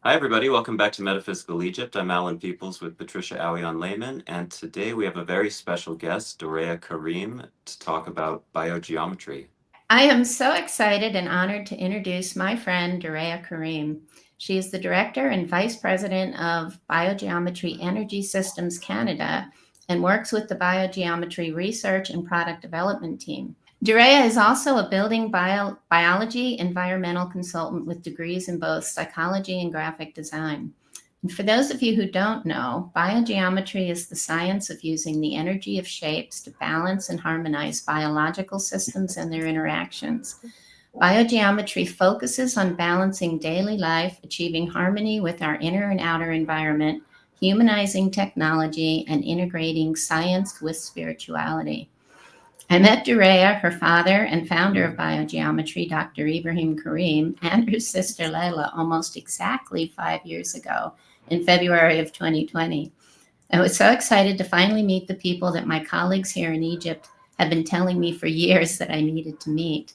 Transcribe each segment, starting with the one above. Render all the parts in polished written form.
Hi, everybody. Welcome back to Metaphysical Egypt. I'm Alan Peoples with Patricia Awion-Lehman, and today we have a very special guest, Doreya Karim, to talk about biogeometry. I am so excited and honored to introduce my friend, Doreya Karim. She is the Director and Vice President of Biogeometry Energy Systems Canada and works with the Biogeometry Research and Product Development Team. Doreya is also a building biology environmental consultant with degrees in both psychology and graphic design. And for those of you who don't know, biogeometry is the science of using the energy of shapes to balance and harmonize biological systems and their interactions. Biogeometry focuses on balancing daily life, achieving harmony with our inner and outer environment, humanizing technology, and integrating science with spirituality. I met Doreya, her father and founder of biogeometry, Dr. Ibrahim Karim, and her sister Layla almost exactly 5 years ago in February of 2020. I was so excited to finally meet the people that my colleagues here in Egypt have been telling me for years that I needed to meet.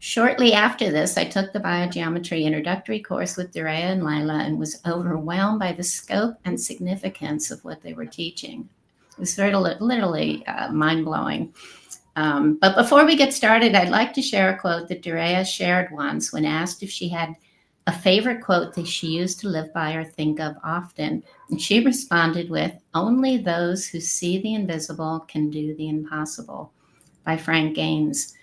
Shortly after this, I took the biogeometry introductory course with Doreya and Layla and was overwhelmed by the scope and significance of what they were teaching. It was literally mind blowing. But before we get started, I'd like to share a quote that Doreya shared once when asked if she had a favorite quote that she used to live by or think of often. And she responded with, "Only those who see the invisible can do the impossible," by Frank Gaines.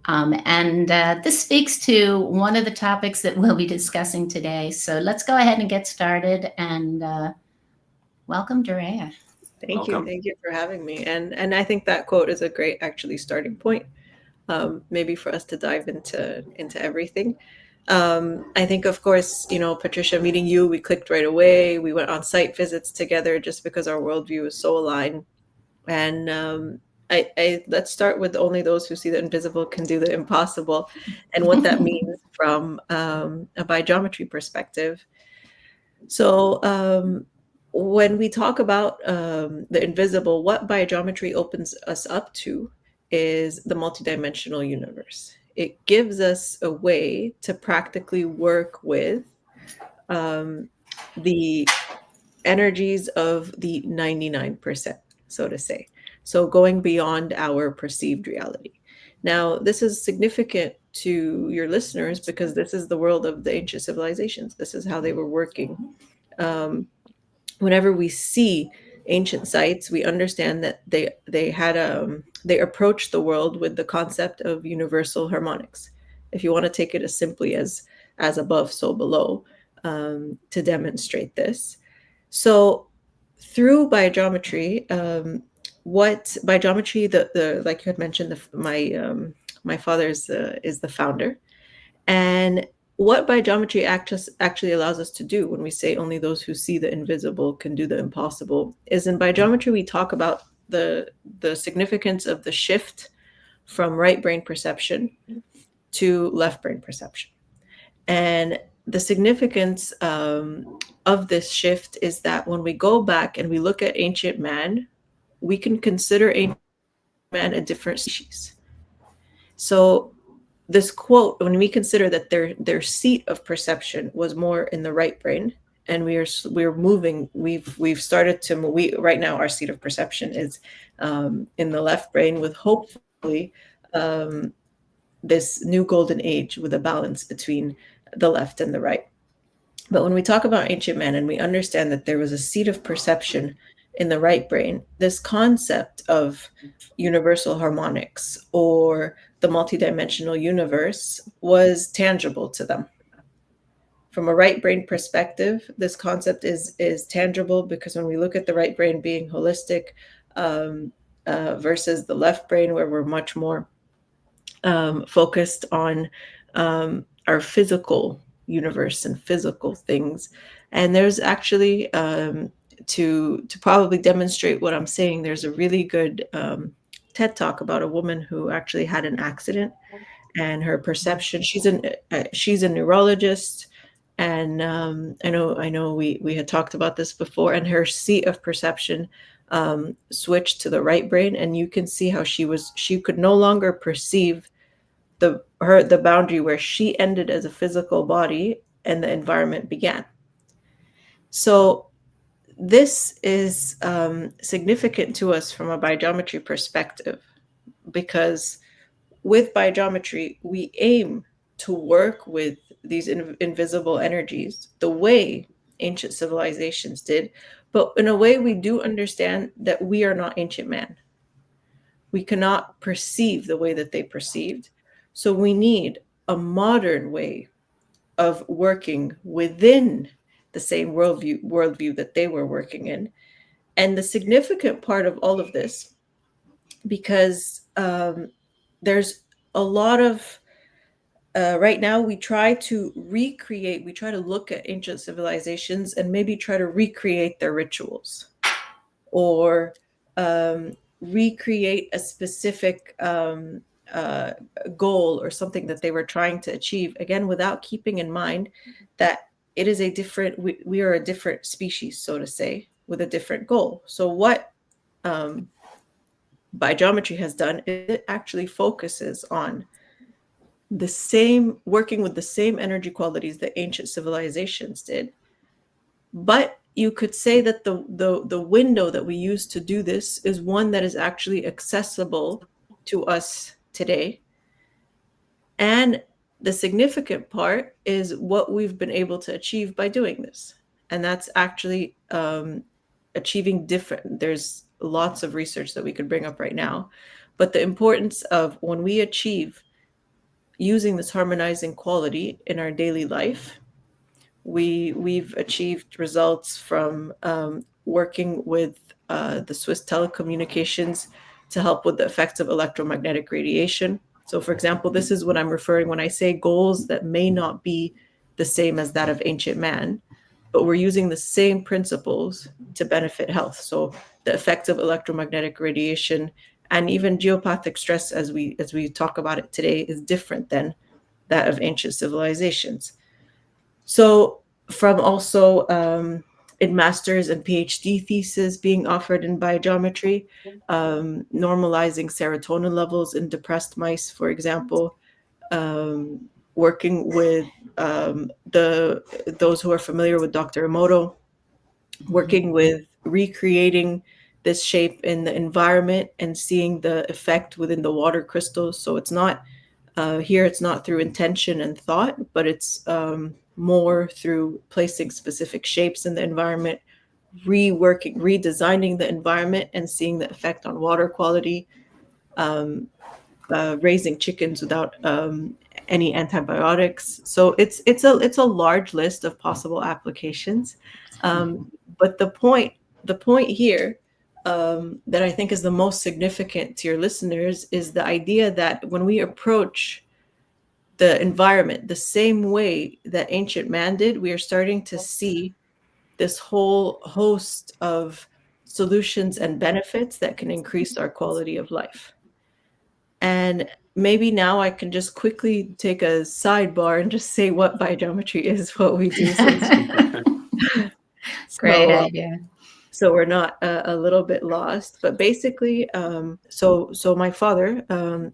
And this speaks to one of the topics that we'll be discussing today. So let's go ahead and get started and welcome, Doreya. Thank you. Welcome. Thank you for having me. And I think that quote is a great actually starting point, maybe for us to dive into everything. I think, of course, Patricia, meeting you, we clicked right away. We went on site visits together just because our worldview is so aligned. And let's start with only those who see the invisible can do the impossible, and what that means from a biogeometry perspective. So when we talk about the invisible, what biogeometry opens us up to is the multidimensional universe. It gives us a way to practically work with the energies of the 99%, so to say. So going beyond our perceived reality. Now, this is significant to your listeners because this is the world of the ancient civilizations. This is how they were working. Whenever we see ancient sites, we understand that they approached the world with the concept of universal harmonics. If you want to take it as simply as above, so below, to demonstrate this. So through biogeometry, what biogeometry, the like you had mentioned, my father's is the founder, and what biogeometry actually allows us to do when we say only those who see the invisible can do the impossible is in biogeometry we talk about the significance of the shift from right brain perception to left brain perception. And the significance of this shift is that when we go back and we look at ancient man, we can consider ancient man a different species. So this quote, when we consider that their seat of perception was more in the right brain, and we're moving, we've started to move. We right now our seat of perception is in the left brain, with hopefully this new golden age with a balance between the left and the right. But when we talk about ancient man and we understand that there was a seat of perception in the right brain, this concept of universal harmonics or the multidimensional universe was tangible to them. From a right brain perspective, this concept is tangible because when we look at the right brain being holistic versus the left brain, where we're much more focused on our physical universe and physical things. And there's actually to probably demonstrate what I'm saying, there's a really good TED talk about a woman who actually had an accident, and her perception. She's a neurologist, and I know we had talked about this before. And her seat of perception switched to the right brain, and you can see how she could no longer perceive the boundary where she ended as a physical body and the environment began. So this is significant to us from a biogeometry perspective, because with biogeometry, we aim to work with these invisible energies the way ancient civilizations did, but in a way we do understand that we are not ancient man. We cannot perceive the way that they perceived. So we need a modern way of working within the same worldview that they were working in. And the significant part of all of this, because there's a lot of right now we try to look at ancient civilizations and maybe try to recreate their rituals, or recreate a specific uh, goal or something that they were trying to achieve, again without keeping in mind that it is a different we are a different species, so to say, with a different goal. So what biogeometry has done is it actually focuses on the same, working with the same energy qualities that ancient civilizations did. But you could say that the window that we use to do this is one that is actually accessible to us today. And the significant part is what we've been able to achieve by doing this. And that's actually achieving different, there's lots of research that we could bring up right now. But the importance of when we achieve using this harmonizing quality in our daily life, we've achieved results from working with the Swiss telecommunications to help with the effects of electromagnetic radiation. So, for example, this is what I'm referring when I say goals that may not be the same as that of ancient man, but we're using the same principles to benefit health. So, the effects of electromagnetic radiation and even geopathic stress, as we talk about it today, is different than that of ancient civilizations. So, from also in master's and PhD thesis being offered in biogeometry, normalizing serotonin levels in depressed mice, for example, working with those who are familiar with Dr. Emoto, working with recreating this shape in the environment and seeing the effect within the water crystals. So it's not here, it's not through intention and thought, but it's more through placing specific shapes in the environment, redesigning the environment and seeing the effect on water quality, raising chickens without any antibiotics. So it's a large list of possible applications. But the point here that I think is the most significant to your listeners is the idea that when we approach the environment the same way that ancient man did, we are starting to see this whole host of solutions and benefits that can increase our quality of life. And maybe now I can just quickly take a sidebar and just say what biogeometry is, what we do. Great idea. So we're not a little bit lost. But basically, so my father,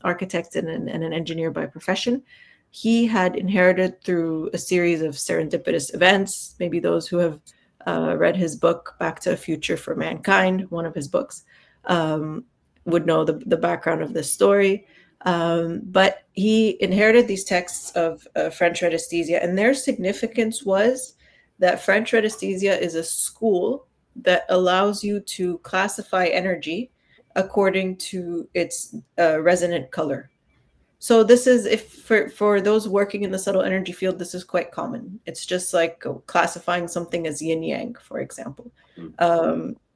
architect and an engineer by profession, he had inherited through a series of serendipitous events, maybe those who have read his book, Back to a Future for Mankind, one of his books, would know the background of this story. But he inherited these texts of French radiesthesia, and their significance was that French radiesthesia is a school that allows you to classify energy according to its resonant color. So this is, if for those working in the subtle energy field, this is quite common. It's just like classifying something as yin yang, for example.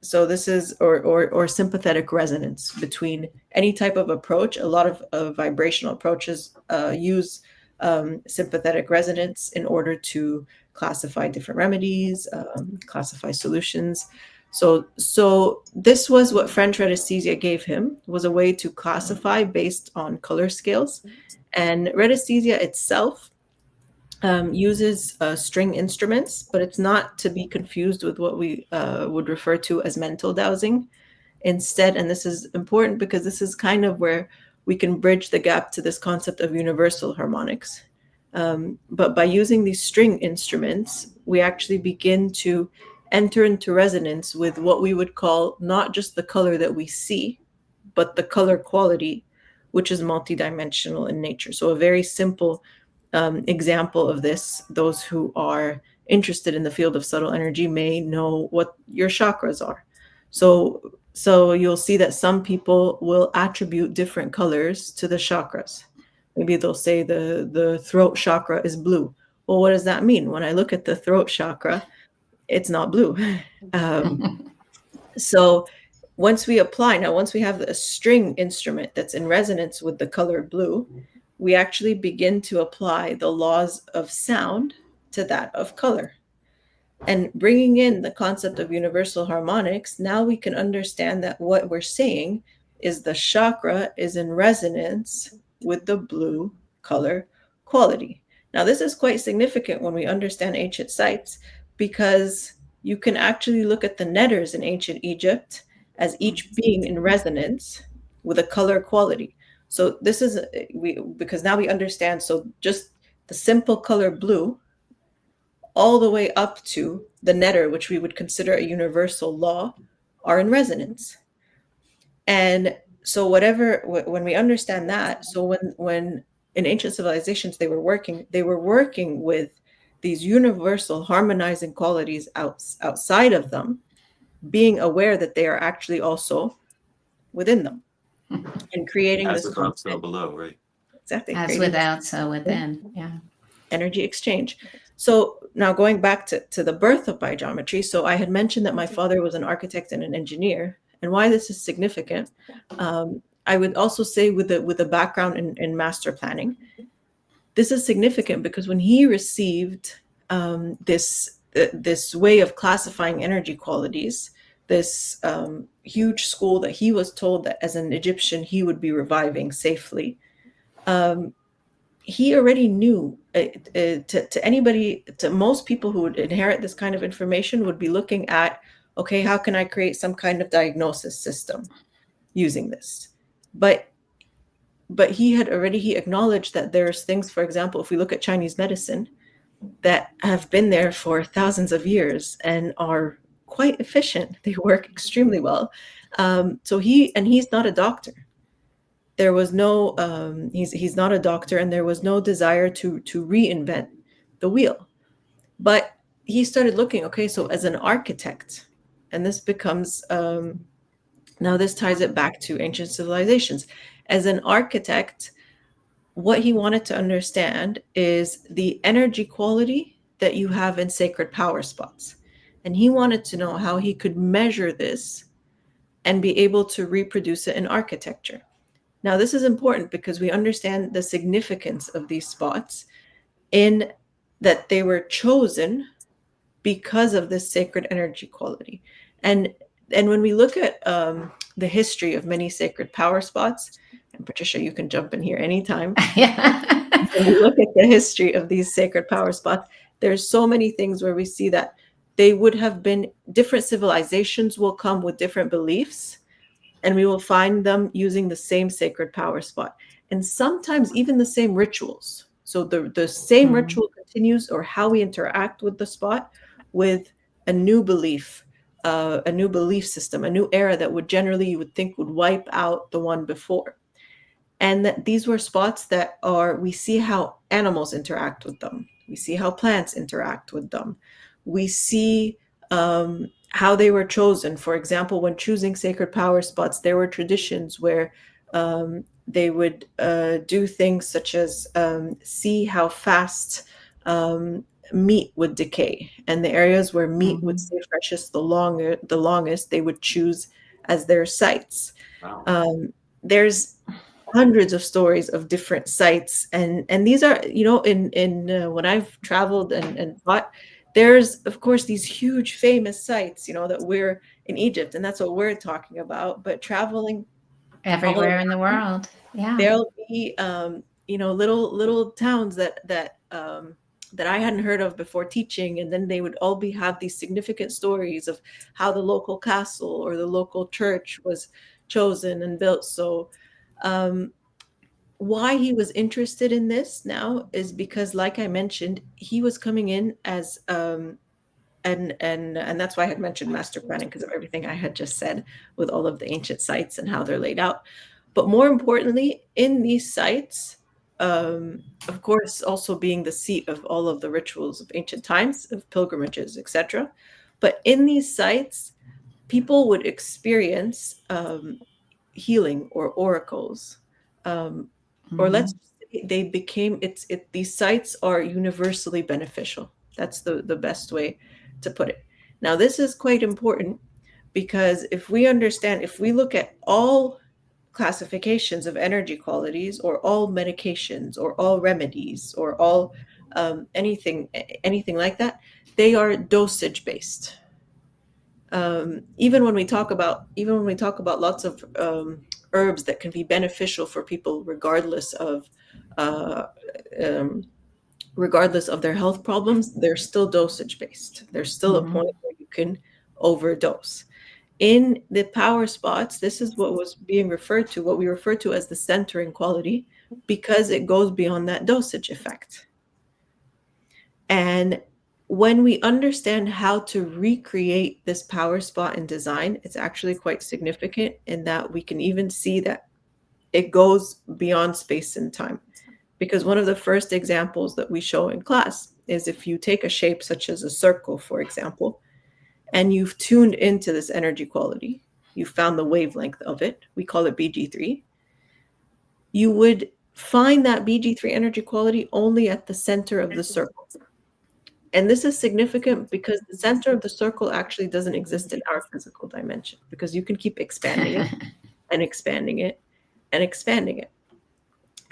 So this is or sympathetic resonance between any type of approach. A lot of vibrational approaches use sympathetic resonance in order to classify different remedies, classify solutions. So this was what French radiesthesia gave him, was a way to classify based on color scales. And radiesthesia itself uses string instruments, but it's not to be confused with what we would refer to as mental dowsing. Instead, and this is important because this is kind of where we can bridge the gap to this concept of universal harmonics. But by using these string instruments, we actually begin to enter into resonance with what we would call not just the color that we see, but the color quality, which is multidimensional in nature. So a very simple example of this, those who are interested in the field of subtle energy may know what your chakras are. So you'll see that some people will attribute different colors to the chakras. Maybe they'll say the throat chakra is blue. Well, what does that mean? When I look at the throat chakra, it's not blue. So once we have a string instrument that's in resonance with the color blue, we actually begin to apply the laws of sound to that of color. And bringing in the concept of universal harmonics, now we can understand that what we're saying is the chakra is in resonance with the blue color quality. Now, this is quite significant when we understand ancient sites, because you can actually look at the netters in ancient Egypt as each being in resonance with a color quality. So this is because now we understand. So just the simple color blue, all the way up to the netter, which we would consider a universal law, are in resonance. And so when we understand that, so when in ancient civilizations they were working with these universal harmonizing qualities outside of them, being aware that they are actually also within them, and creating As this above, so constant, below, right? exactly, As creating this without, so within. Yeah. energy exchange. So now going back to the birth of biogeometry. So I had mentioned that my father was an architect and an engineer, and why this is significant. I would also say with a background in master planning, this is significant because when he received this way of classifying energy qualities, this huge school that he was told that as an Egyptian he would be reviving safely, he already knew, to anybody, to most people who would inherit this kind of information would be looking at, okay, how can I create some kind of diagnosis system using this? But he acknowledged that there's things, for example, if we look at Chinese medicine, that have been there for thousands of years and are quite efficient. They work extremely well. So he's not a doctor. There was no he's not a doctor, and there was no desire to reinvent the wheel. But he started looking, okay, so as an architect, and this becomes now this ties it back to ancient civilizations. As an architect, what he wanted to understand is the energy quality that you have in sacred power spots. And he wanted to know how he could measure this and be able to reproduce it in architecture. Now, this is important because we understand the significance of these spots in that they were chosen because of this sacred energy quality. And when we look at the history of many sacred power spots, and Patricia, you can jump in here anytime. Yeah. When we look at the history of these sacred power spots, there's so many things where we see that they would have been different civilizations will come with different beliefs, and we will find them using the same sacred power spot, and sometimes even the same rituals. So the same ritual continues, or how we interact with the spot, with a new belief system, a new era that would generally, you would think, would wipe out the one before. And that these were spots that we see how animals interact with them. We see how plants interact with them. We see how they were chosen. For example, when choosing sacred power spots, there were traditions where they would do things such as see how fast meat would decay, and the areas where meat would stay freshest the longest, they would choose as their sites. Wow. There's hundreds of stories of different sites, and these are, in when I've traveled and taught, there's of course these huge famous sites, that we're in Egypt, and that's what we're talking about. But traveling Everywhere in the world. Yeah. there'll be little towns that I hadn't heard of before teaching, and then they would all have these significant stories of how the local castle or the local church was chosen and built. So why he was interested in this now is because, like I mentioned, he was coming in as and that's why I had mentioned master planning, because of everything I had just said with all of the ancient sites and how they're laid out. But more importantly, in these sites, of course, also being the seat of all of the rituals of ancient times, of pilgrimages, etc. But in these sites, people would experience healing or oracles, or let's say they became these sites are universally beneficial. That's the best way to put it. Now, this is quite important because if we look at all classifications of energy qualities, or all medications, or all remedies, or all anything like that, they are dosage based. Even when we talk about lots of herbs that can be beneficial for people uh, um, regardless of their health problems, they're still dosage based. There's still a point where you can overdose. In the power spots, this is what was being referred to, what we refer to as the centering quality, because it goes beyond that dosage effect. And when we understand how to recreate this power spot in design, it's actually quite significant in that we can even see that it goes beyond space and time. Because one of the first examples that we show in class is if you take a shape such as a circle, for example, and you've tuned into this energy quality, you found the wavelength of it, we call it BG3, you would find that BG3 energy quality only at the center of the circle. And this is significant because the center of the circle actually doesn't exist in our physical dimension, because you can keep expanding it and expanding it and expanding it.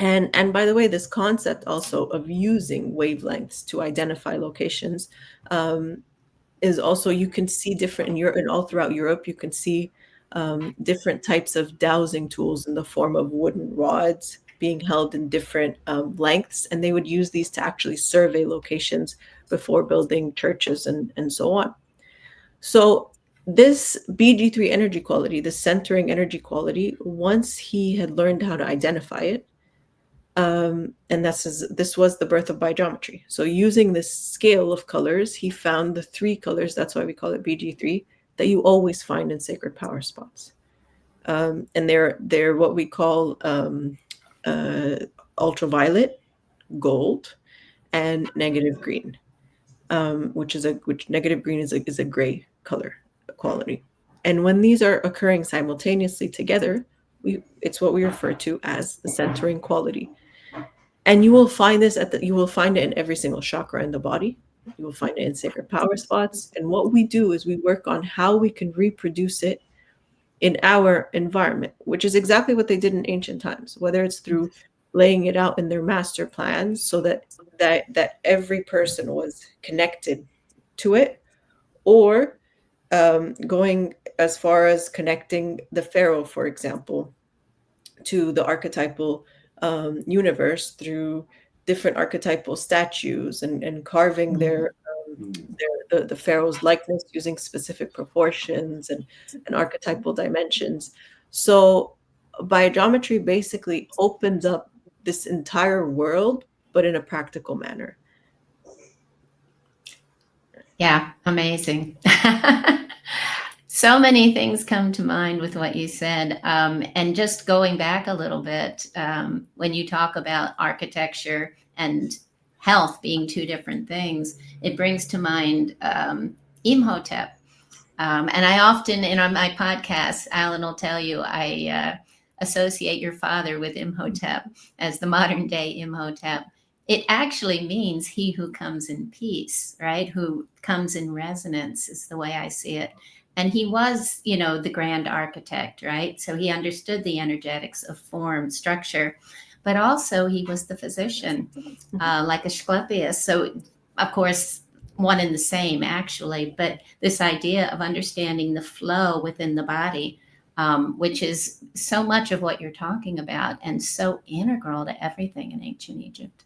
And by the way, this concept also of using wavelengths to identify locations is also, you can see different in Europe, and all throughout Europe, you can see different types of dowsing tools in the form of wooden rods being held in different lengths, and they would use these to actually survey locations before building churches and so on. So this BG3 energy quality, the centering energy quality, once he had learned how to identify it, and this was the birth of biogeometry. So using this scale of colors, he found the 3 colors, that's why we call it BG3, that you always find in sacred power spots. And they're what we call ultraviolet, gold, and negative green, which negative green is a gray color quality. And when these are occurring simultaneously together, it's what we refer to as the centering quality. And you will find you will find it in every single chakra in the body. You will find it in sacred power spots. And what we do is we work on how we can reproduce it in our environment, which is exactly what they did in ancient times, whether it's through laying it out in their master plans so that every person was connected to it, or going as far as connecting the pharaoh, for example, to the archetypal universe through different archetypal statues and carving the pharaoh's likeness using specific proportions and archetypal dimensions. So biogeometry basically opens up this entire world, but in a practical manner. Yeah, amazing. So many things come to mind with what you said. And just going back a little bit, when you talk about architecture and health being 2 different things, it brings to mind Imhotep. And I often, on my podcast, Allan will tell you, I associate your father with Imhotep as the modern day Imhotep. It actually means he who comes in peace, right? Who comes in resonance is the way I see it. And he was, the grand architect, right? So he understood the energetics of form, structure, but also he was the physician, like Asclepius. So, of course, one and the same, actually, but this idea of understanding the flow within the body, which is so much of what you're talking about and so integral to everything in ancient Egypt.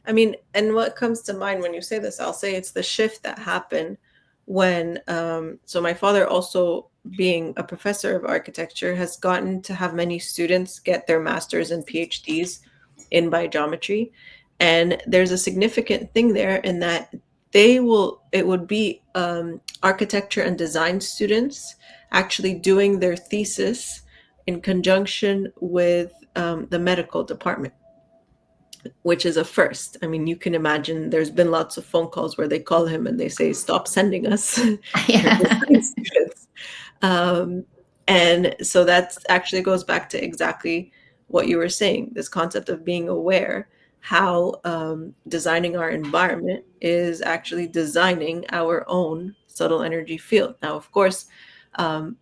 I mean, and what comes to mind when you say this, I'll say it's the shift that happened when, so my father, also being a professor of architecture, has gotten to have many students get their masters and PhDs in biogeometry. And there's a significant thing there in that it would be architecture and design students actually doing their thesis in conjunction with the medical department, which is a first. I mean, you can imagine there's been lots of phone calls where they call him and they say, stop sending us your design students. And so that actually goes back to exactly what you were saying, this concept of being aware, how designing our environment is actually designing our own subtle energy field. Now, of course, um,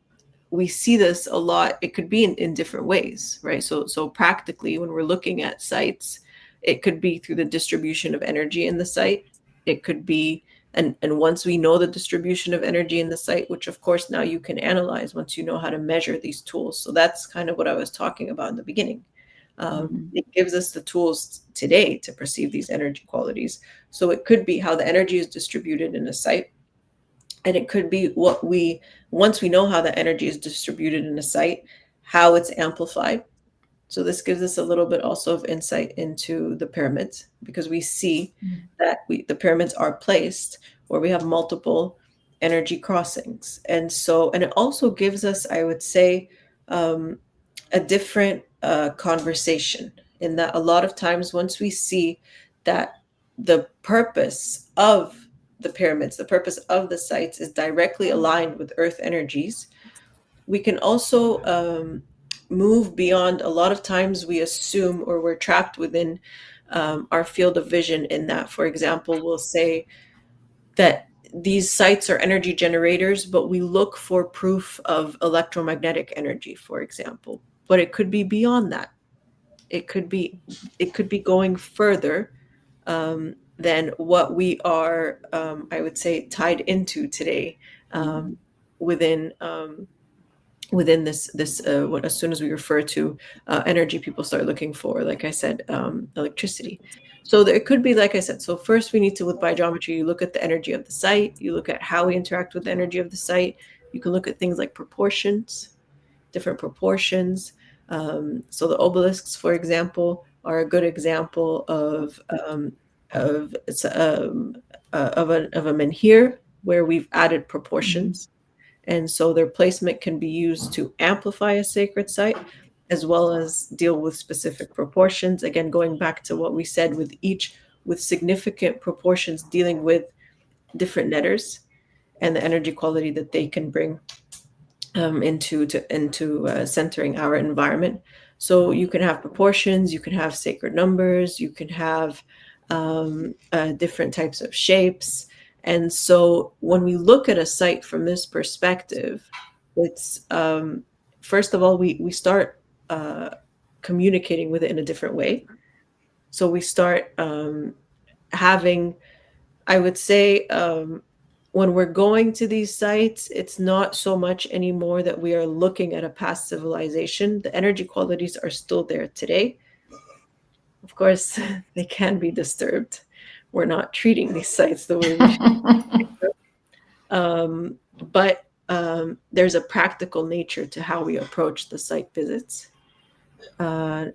we see this a lot. It could be in different ways, right? So practically, when we're looking at sites, it could be through the distribution of energy in the site. It could be, and once we know the distribution of energy in the site, which of course now you can analyze once you know how to measure these tools. So that's kind of what I was talking about in the beginning. It gives us the tools today to perceive these energy qualities. So it could be how the energy is distributed in a site, and it could be once we know how the energy is distributed in a site, how it's amplified. So this gives us a little bit also of insight into the pyramids, because we see that the pyramids are placed where we have multiple energy crossings. And it also gives us, I would say, a different conversation, in that a lot of times once we see that the purpose of the pyramids, the purpose of the sites is directly aligned with earth energies, we can also move beyond. A lot of times we assume, or we're trapped within our field of vision, in that, for example, we'll say that these sites are energy generators, but we look for proof of electromagnetic energy, for example. But it could be beyond that. It could be going further than what we are, I would say, tied into today, within this what, as soon as we refer to energy, people start looking for, like I said, electricity. So there could be, like I said, so first we need to, with biogeometry, you look at the energy of the site, you look at how we interact with the energy of the site. You can look at things like proportions, different proportions. So the obelisks, for example, are a good example of of a menhir where we've added proportions. And so their placement can be used to amplify a sacred site, as well as deal with specific proportions. Again, going back to what we said, with significant proportions dealing with different netters and the energy quality that they can bring into centering our environment. So you can have proportions, you can have sacred numbers, you can have different types of shapes. And so when we look at a site from this perspective, it's first of all, we start communicating with it in a different way. So we start having, I would say, when we're going to these sites, it's not so much anymore that we are looking at a past civilization. The energy qualities are still there today. Of course, they can be disturbed. We're not treating these sites the way we should. But there's a practical nature to how we approach the site visits. And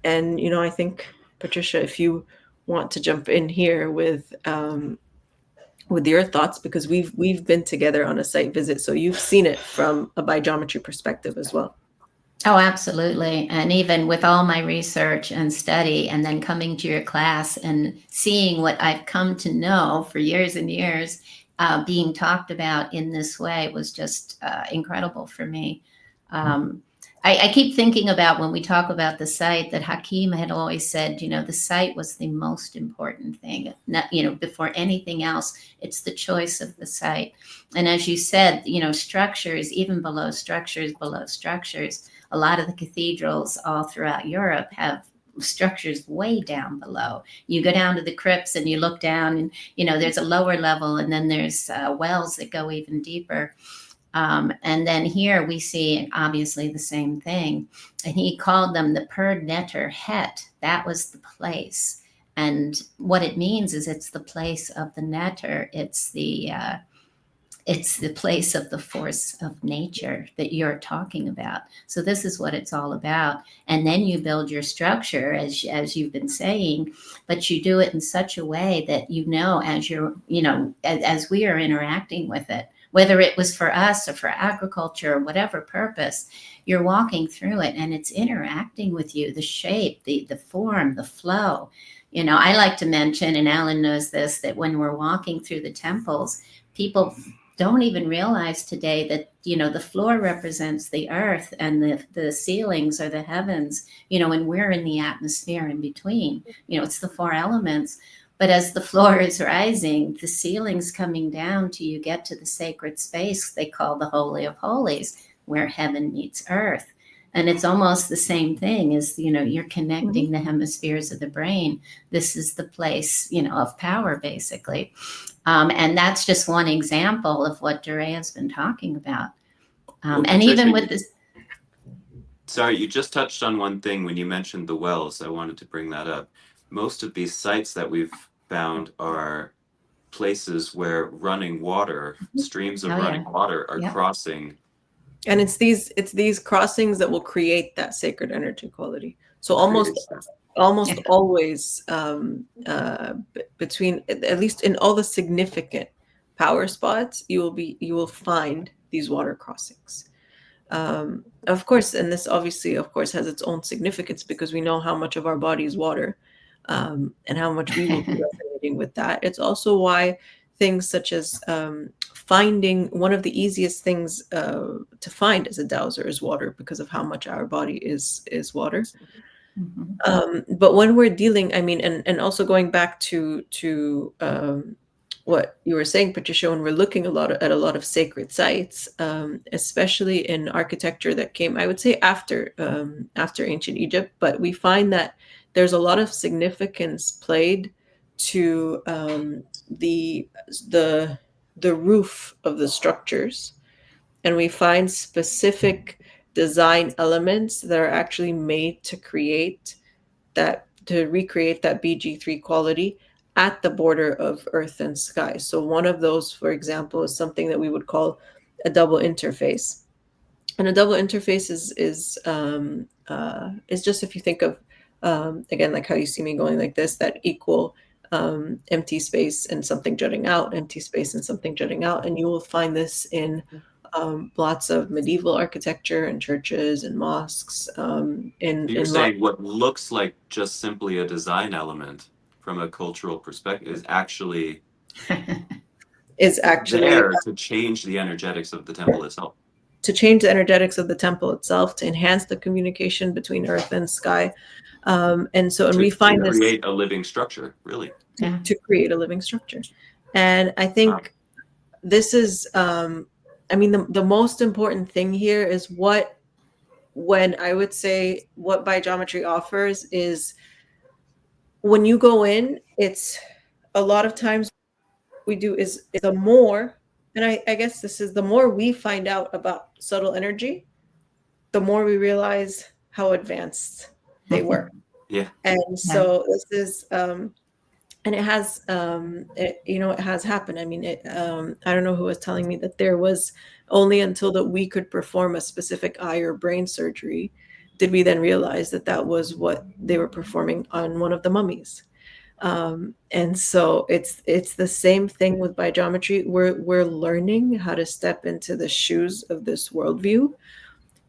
I think, Patricia, if you want to jump in here with your thoughts, because we've been together on a site visit, so you've seen it from a biogeometry perspective as well. Oh, absolutely. And even with all my research and study, and then coming to your class and seeing what I've come to know for years and years being talked about in this way was just incredible for me. I keep thinking about, when we talk about the site, that Hakim had always said, the site was the most important thing. Not, before anything else, it's the choice of the site. And as you said, structures, even below structures, a lot of the cathedrals all throughout Europe have structures way down below. You go down to the crypts and you look down, and there's a lower level, and then there's wells that go even deeper. And then here we see obviously the same thing. And he called them the Per Netter Het. That was the place. And what it means is it's the place of the netter. It's the it's the place of the force of nature that you're talking about. So this is what it's all about. And then you build your structure, as you've been saying, but you do it in such a way that, as you're, as we are interacting with it, whether it was for us or for agriculture or whatever purpose, you're walking through it and it's interacting with you, the shape, the form, the flow. I like to mention, and Allan knows this, that when we're walking through the temples, people don't even realize today that, the floor represents the earth and the ceilings are the heavens, and we're in the atmosphere in between. It's the four elements. But as the floor is rising, the ceiling's coming down till you get to the sacred space they call the Holy of Holies, where heaven meets earth. And it's almost the same thing as, you're connecting the hemispheres of the brain. This is the place, of power, basically. And that's just one example of what Doreya's been talking about. Well, and Patricia, even with this. Sorry, you just touched on one thing when you mentioned the wells. I wanted to bring that up. Most of these sites that we've found are places where running water, streams of running water are crossing. And it's these crossings that will create that sacred energy quality. So almost always between, at least in all the significant power spots, you will find these water crossings. Of course, and this obviously, of course, has its own significance because we know how much of our body is water, and how much we will be resonating with that. It's also why things such as finding, one of the easiest things to find as a dowser is water, because of how much our body is water. But when we're dealing, and also going back to what you were saying, Patricia, when we're looking at a lot of sacred sites, especially in architecture that came, I would say, after ancient Egypt, but we find that there's a lot of significance played to the roof of the structures, and we find specific design elements that are actually made to recreate that BG3 quality at the border of earth and sky. So one of those, for example, is something that we would call a double interface. And a double interface is just, if you think of, again, like how you see me going like this, that equal empty space and something jutting out, empty space and something jutting out. And you will find this in lots of medieval architecture and churches and mosques. You're saying what looks like just simply a design element from a cultural perspective is actually there to change the energetics of the temple itself. To change the energetics of the temple itself, to enhance the communication between earth and sky. And we find this, create a living structure, really. To create a living structure. And I think this is, the most important thing here is when I would say what BioGeometry offers is, when you go in, it's a lot of times we do is the more, and I guess this is the more we find out about subtle energy, the more we realize how advanced they were. Yeah. And so this is, and it has, it has happened. I don't know who was telling me that there was only until that we could perform a specific eye or brain surgery did we then realize that was what they were performing on one of the mummies. And so it's the same thing with BioGeometry. We're learning how to step into the shoes of this worldview.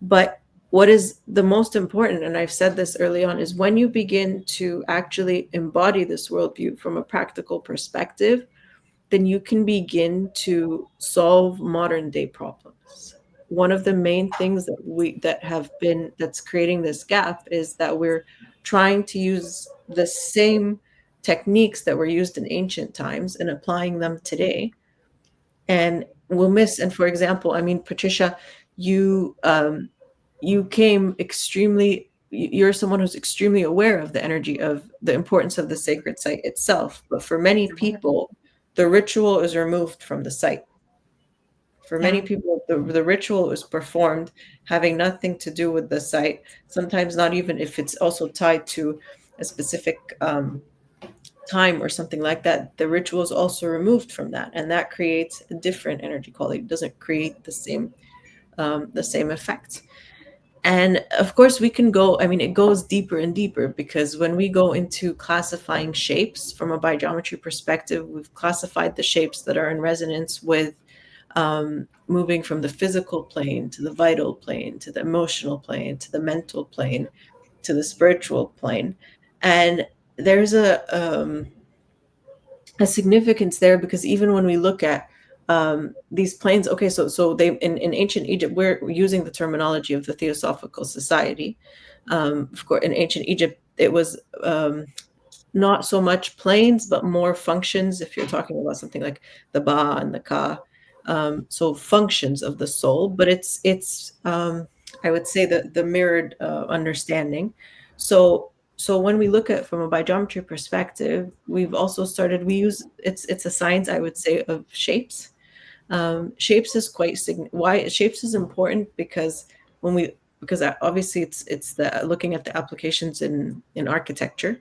But what is the most important, and I've said this early on, is when you begin to actually embody this worldview from a practical perspective, then you can begin to solve modern day problems. One of the main things that's creating this gap is that we're trying to use the same techniques that were used in ancient times and applying them today. And we'll miss, and for example, Patricia, you're someone who's extremely aware of the energy of the importance of the sacred site itself. But for many people, the ritual is removed from the site. For many people, the ritual is performed having nothing to do with the site, sometimes not even if it's also tied to a specific time or something like that, the ritual is also removed from that, and that creates a different energy quality. It doesn't create the same effect. And of course, we can go, I mean, it goes deeper and deeper, because when we go into classifying shapes from a biogeometry perspective, we've classified the shapes that are in resonance with moving from the physical plane to the vital plane to the emotional plane to the mental plane to the spiritual plane. And there's a significance there, because even when we look at these planes, okay, so they in ancient Egypt, we're using the terminology of the Theosophical Society. Of course, in ancient Egypt, it was not so much planes, but more functions. If you're talking about something like the Ba and the Ka, so functions of the soul, but it's I would say the mirrored understanding. So when we look at from a biogeometry perspective, we've also started, we use, it's a science, I would say, of shapes. Shapes is why shapes is important, because because obviously it's the looking at the applications in architecture,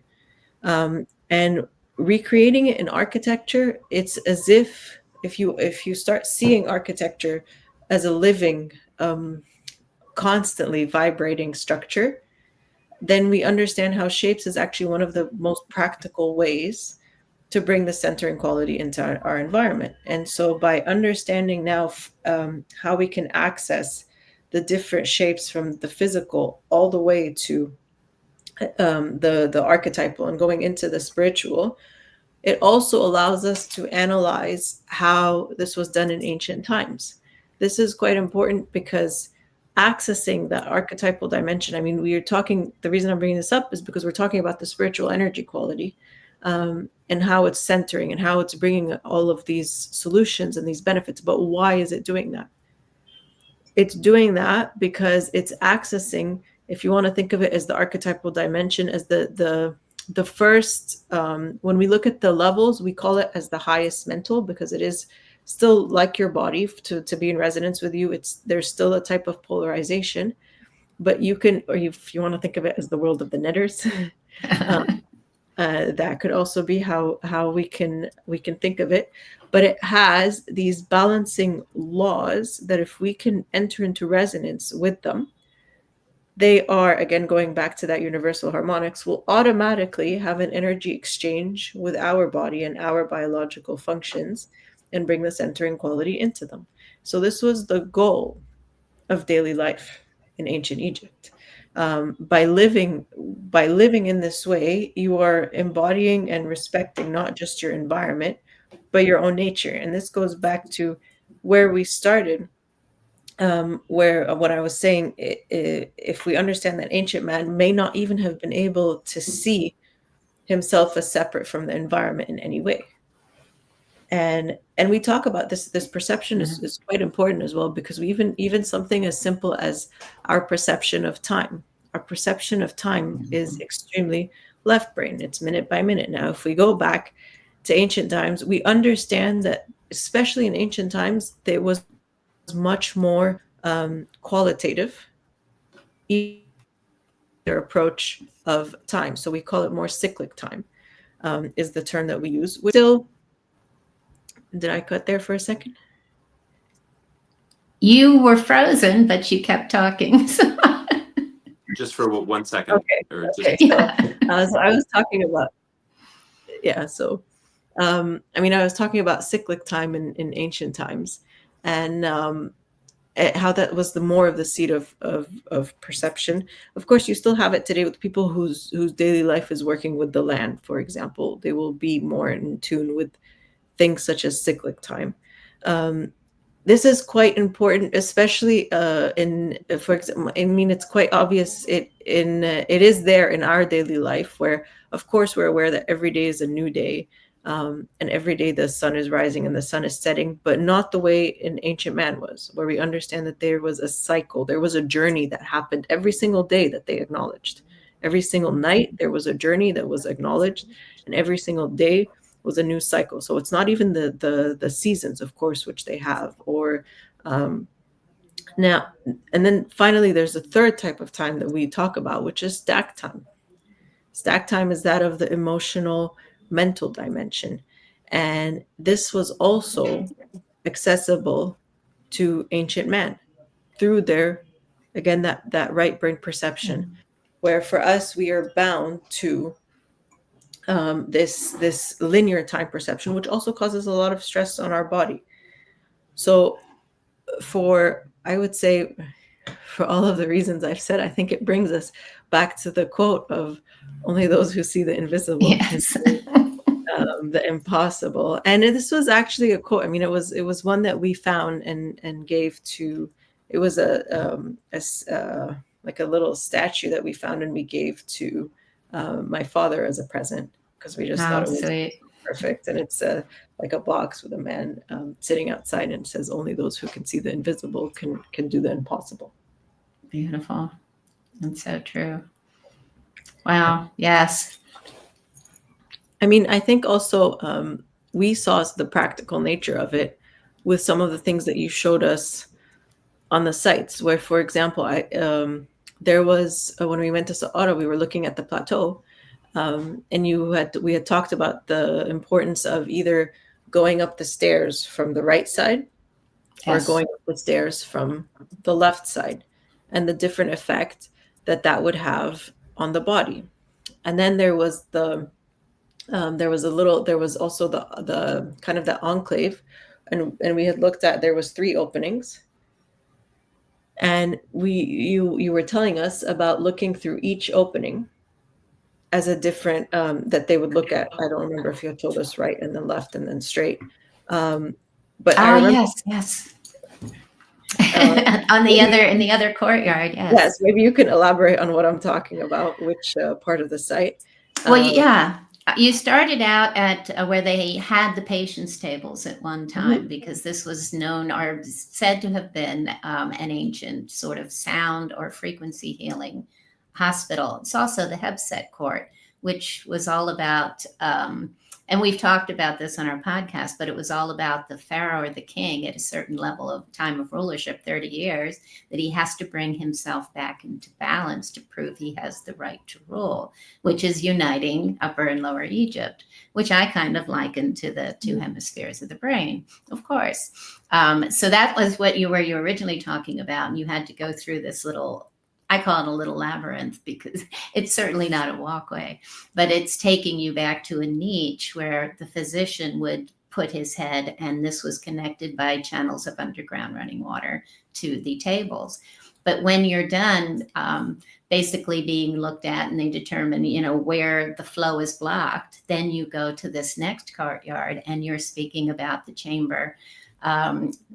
and recreating it in architecture. It's as if you start seeing architecture as a living, constantly vibrating structure, then we understand how shapes is actually one of the most practical ways to bring the centering quality into our environment. And so by understanding now how we can access the different shapes from the physical all the way to the archetypal and going into the spiritual, it also allows us to analyze how this was done in ancient times. This is quite important, because accessing the archetypal dimension, I mean, we are talking, the reason I'm bringing this up is because we're talking about the spiritual energy quality, and how it's centering and how it's bringing all of these solutions and these benefits. But why is it doing that? It's doing that because it's accessing, if you want to think of it as the archetypal dimension, as the first, when we look at the levels, we call it as the highest mental, because it is still like your body. To be in resonance with you, there's still a type of polarization, but you can, or if you want to think of it as the world of the netters, that could also be how we can think of it. But it has these balancing laws that if we can enter into resonance with them, they are, again, going back to that universal harmonics, will automatically have an energy exchange with our body and our biological functions, and bring the centering quality into them. So this was the goal of daily life in ancient Egypt. By living in this way, you are embodying and respecting not just your environment, but your own nature. And this goes back to where we started, where what I was saying, if we understand that ancient man may not even have been able to see himself as separate from the environment in any way. And we talk about this perception is quite important as well, because we even something as simple as our perception of time. Our perception of time is extremely left brain. It's minute by minute. Now, if we go back to ancient times, we understand that, especially in ancient times, there was much more qualitative, their approach of time. So we call it more cyclic time, is the term that we use. Still, did I cut there for a second? You were frozen, but you kept talking. Just for 1 second. Okay. Or just, Okay. So I was talking about, yeah. So, I mean, I was talking about cyclic time in ancient times, and how that was the more of the seat of perception. Of course, you still have it today with people whose daily life is working with the land, for example. They will be more in tune with things such as cyclic time. This is quite important, especially for example, I mean, it's quite obvious. It is there in our daily life, where, of course, we're aware that every day is a new day, and every day the sun is rising and the sun is setting, but not the way an ancient man was, where we understand that there was a cycle, there was a journey that happened every single day that they acknowledged. Every single night there was a journey that was acknowledged, and every single day was a new cycle. So it's not even the seasons, of course, which they have, or now, and then finally, there's a third type of time that we talk about, which is stack time. Stack time is that of the emotional mental dimension. And this was also accessible to ancient man through their, again, that right brain perception, where for us we are bound to this linear time perception, which also causes a lot of stress on our body. So I would say, for all of the reasons I've said, I think it brings us back to the quote of only those who see the invisible can Yes. see the impossible. And this was actually a quote. I mean, it was one that we found and gave to. It was like a little statue that we found and we gave to my father as a present, because we just Oh, thought it was sweet. perfect. And it's like a box with a man sitting outside, and it says, "Only those who can see the invisible can do the impossible." Beautiful. That's so true. Wow. Yes. I mean, I think also we saw the practical nature of it with some of the things that you showed us on the sites. Where, for example, there was when we went to Saara, we were looking at the plateau, and we had talked about the importance of either going up the stairs from the right side or Yes. going up the stairs from the left side, and the different effect that would have on the body. And then there was there was also the kind of the enclave, and we had looked at, there was 3 openings, and you were telling us about looking through each opening as a different that they would look at. I don't remember if you had told us right and then left and then straight, but I remember. Yes. On the other, in the other courtyard. Yes. Yes, maybe you can elaborate on what I'm talking about, which part of the site. Well, yeah. You started out at where they had the patients' tables at one time, because this was known or said to have been an ancient sort of sound or frequency healing hospital. It's also the Hebset Court, which was all about, and we've talked about this on our podcast, but it was all about the pharaoh or the king at a certain level of time of rulership, 30 years, that he has to bring himself back into balance to prove he has the right to rule, which is uniting Upper and Lower Egypt, which I kind of liken to the 2 hemispheres of the brain, of course. So that was what you were originally talking about. And you had to go through this little, I call it a little labyrinth, because it's certainly not a walkway, but it's taking you back to a niche where the physician would put his head, and this was connected by channels of underground running water to the tables. But when you're done, basically being looked at, and they determine, where the flow is blocked, then you go to this next courtyard, and you're speaking about the chamber,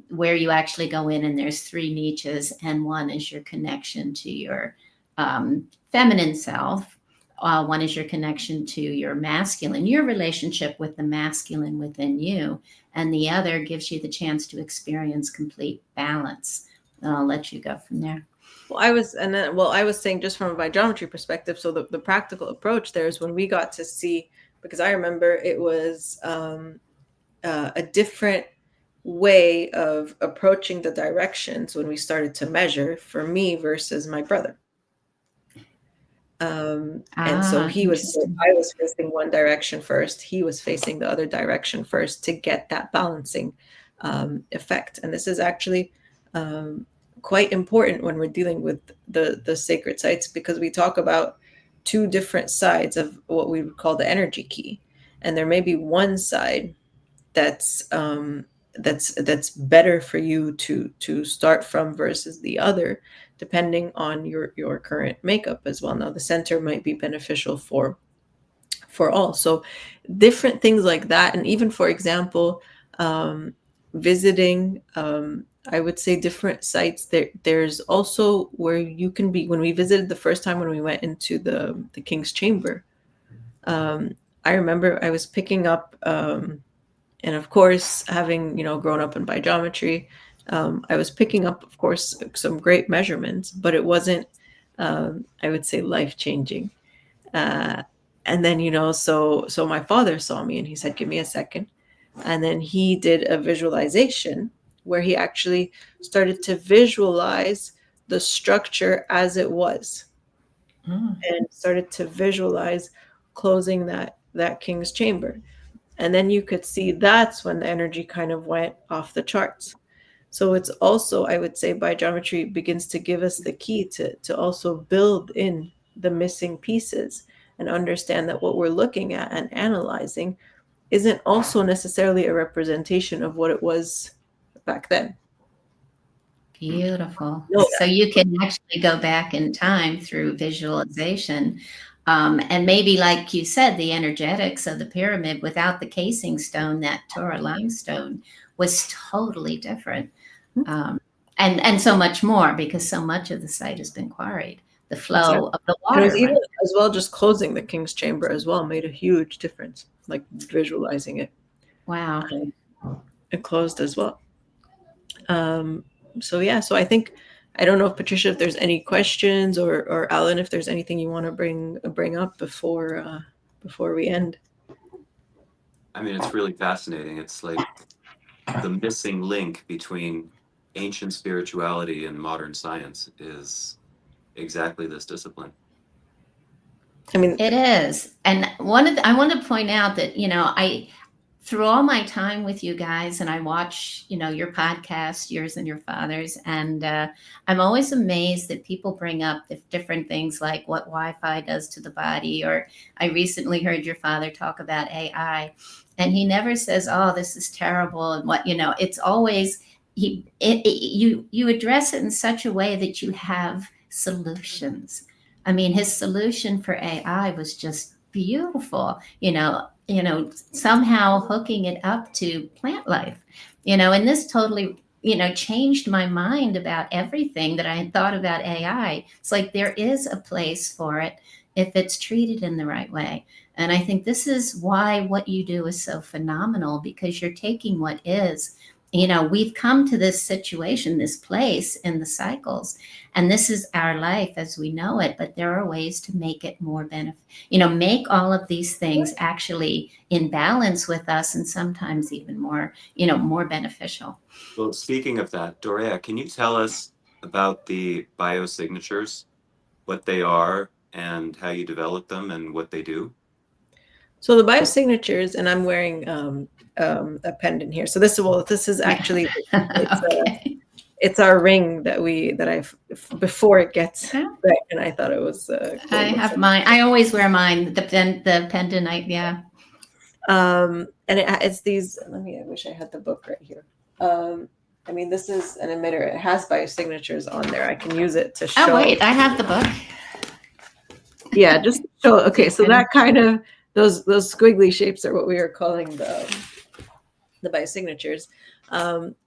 where you actually go in, and there's 3 niches, and one is your connection to your feminine self. One is your connection to your masculine, your relationship with the masculine within you, and the other gives you the chance to experience complete balance. And I'll let you go from there. Well, I was saying, just from a biogeometry perspective, so the practical approach there is when we got to see, because I remember it was a different way of approaching the directions when we started to measure for me versus my brother. And so I was facing one direction first, he was facing the other direction first, to get that balancing effect. And this is actually quite important when we're dealing with the sacred sites, because we talk about 2 different sides of what we would call the energy key, and there may be one side that's better for you to start from versus the other, depending on your current makeup as well. Now, the center might be beneficial for all. So different things like that. And even, for example, visiting, I would say, different sites. There's also where you can be. When we visited the first time, when we went into the king's chamber, I remember I was picking up, and of course, having grown up in biogeometry, I was picking up, of course, some great measurements, but it wasn't, I would say, life-changing. And then, so my father saw me, and he said, "Give me a second." And then he did a visualization where he actually started to visualize the structure as it was, and started to visualize closing that that king's chamber. And then you could see that's when the energy kind of went off the charts. So it's also, I would say, biogeometry begins to give us the key to also build in the missing pieces and understand that what we're looking at and analyzing isn't also necessarily a representation of what it was back then. Beautiful. Know So you can actually go back in time through visualization. And maybe, like you said, the energetics of the pyramid without the casing stone, that Torah limestone, was totally different. And so much more, because so much of the site has been quarried. The flow of the And it water. was even as well, just closing the king's chamber as well made a huge difference, like visualizing it. Wow. It closed as well. So yeah, so I think, I don't know if Patricia, if there's any questions, or Allan, if there's anything you want to bring up before we end. I mean, it's really fascinating. It's like the missing link between ancient spirituality and modern science is exactly this discipline. I mean, It is. And I want to point out that, through all my time with you guys, and I watch, your podcast, yours and your father's, and I'm always amazed that people bring up the different things like what Wi-Fi does to the body, or I recently heard your father talk about AI, and he never says, "Oh, this is terrible," and what, it's always you address it in such a way that you have solutions. I mean, his solution for AI was just beautiful, somehow hooking it up to plant life, and this totally, changed my mind about everything that I had thought about AI. It's like there is a place for it if it's treated in the right way. And I think this is why what you do is so phenomenal, because you're taking what is, we've come to this situation, this place in the cycles, and this is our life as we know it, but there are ways to make it more make all of these things actually in balance with us, and sometimes even more, more beneficial. Well, speaking of that, Doreya, can you tell us about the biosignatures, what they are and how you develop them and what they do? So the biosignatures, and I'm wearing a pendant here. So this is actually Okay. It's our ring that I've before it gets Yeah. red, and I thought it was cool. I have mine. I always wear mine. The pendant. Yeah. And it's these. I wish I had the book right here. I mean, this is an emitter. It has biosignatures on there. I can use it to show. Oh wait, I have the book. Yeah, just show. Okay, so that kind of those squiggly shapes are what we are calling the biosignatures.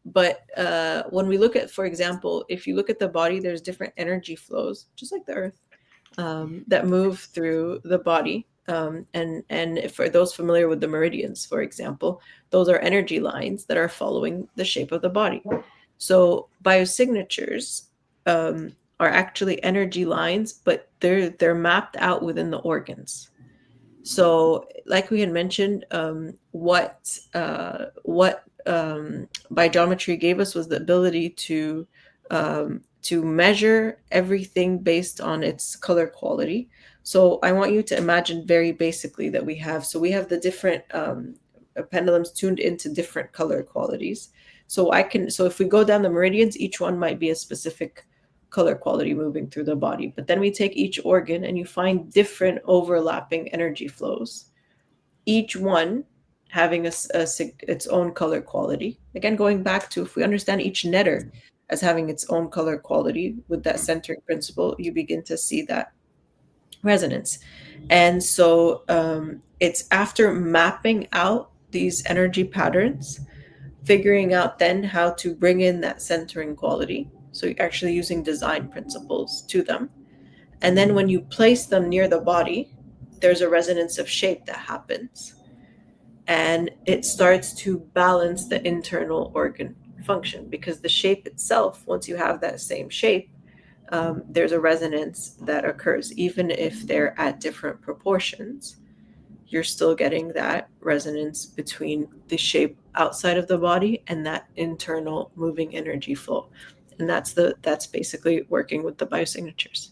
But when we look at, for example, if you look at the body, there's different energy flows, just like the earth, that move through the body. And for those familiar with the meridians, for example, those are energy lines that are following the shape of the body. So biosignatures are actually energy lines, but they're mapped out within the organs. So, like we had mentioned, what biogeometry gave us was the ability to measure everything based on its color quality. So, I want you to imagine very basically that we have the different pendulums tuned into different color qualities. So if we go down the meridians, each one might be a specific color quality moving through the body. But then we take each organ and you find different overlapping energy flows, each one having its own color quality. Again, going back to, if we understand each netter as having its own color quality with that centering principle, you begin to see that resonance. And so it's after mapping out these energy patterns, figuring out then how to bring in that centering quality. So you're actually using design principles to them. And then when you place them near the body, there's a resonance of shape that happens. And it starts to balance the internal organ function, because the shape itself, once you have that same shape, there's a resonance that occurs. Even if they're at different proportions, you're still getting that resonance between the shape outside of the body and that internal moving energy flow. And that's basically working with the biosignatures.